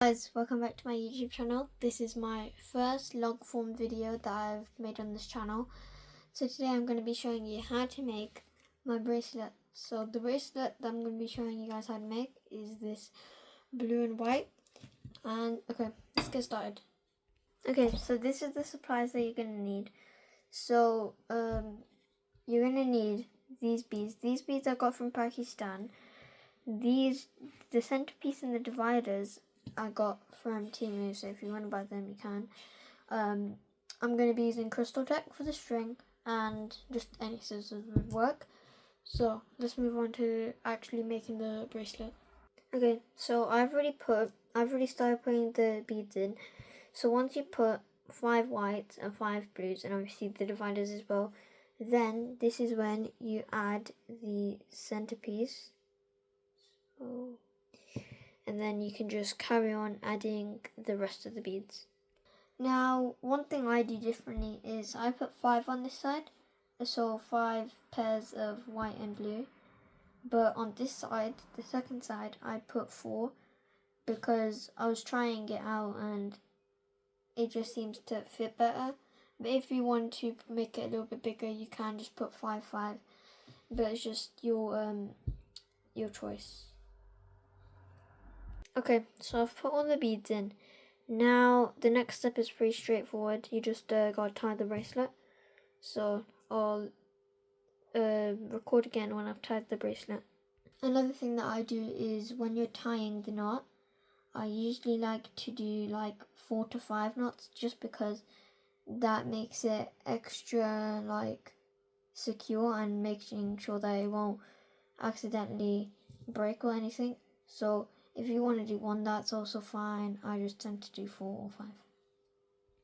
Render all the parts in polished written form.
Guys, welcome back to my YouTube channel. This is my first long form video that I've made on this channel. So today I'm going to be showing you how to make my bracelet. So the bracelet that I'm going to be showing you guys how to make is this blue and white. And okay, let's get started. Okay, so this is the supplies that you're going to need. So you're going to need these beads. These beads I got from Pakistan. The centerpiece and the dividers I got from Temu, so if you want to buy them, you can. I'm going to be using Crystal Tech for the string, and just any scissors would work. So let's move on to actually making the bracelet. Okay, so I've already started putting the beads in. So once you put 5 whites and 5 blues, and obviously the dividers as well, then this is when you add the centerpiece. And then you can just carry on adding the rest of the beads. Now, one thing I do differently is I put 5 on this side, so 5 pairs of white and blue. But on this side, the second side, I put 4 because I was trying it out and it just seems to fit better. But if you want to make it a little bit bigger, you can just put 5, 5. But it's just your choice. Okay, so I've put all the beads in. Now, the next step is pretty straightforward. You just gotta tie the bracelet. So, I'll record again when I've tied the bracelet. Another thing that I do is when you're tying the knot, I usually like to do like 4 to 5 knots just because that makes it extra like secure and making sure that it won't accidentally break or anything. So, if you want to do 1, that's also fine. I just tend to do 4 or 5.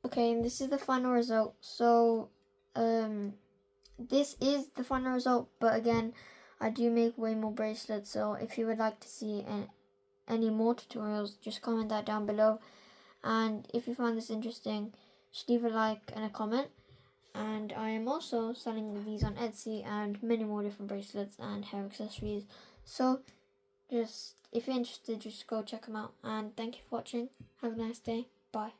Okay, and this is the final result. So, this is the final result. But again, I do make way more bracelets. So, if you would like to see any more tutorials, just comment that down below. And if you found this interesting, just leave a like and a comment. And I am also selling these on Etsy and many more different bracelets and hair accessories. So, if you're interested, just go check them out. And thank you for watching. Have a nice day. Bye.